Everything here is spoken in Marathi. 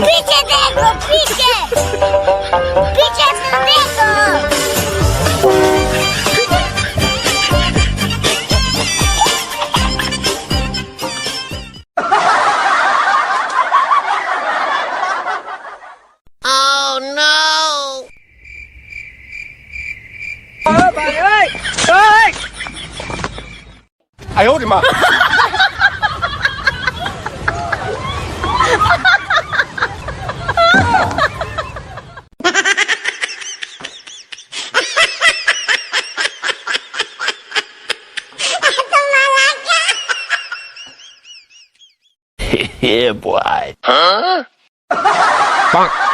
पीछे देखो पीछे पीछे तो देखो भाई ơi ơi 哎呦我的妈！ Yeah, boy.棒！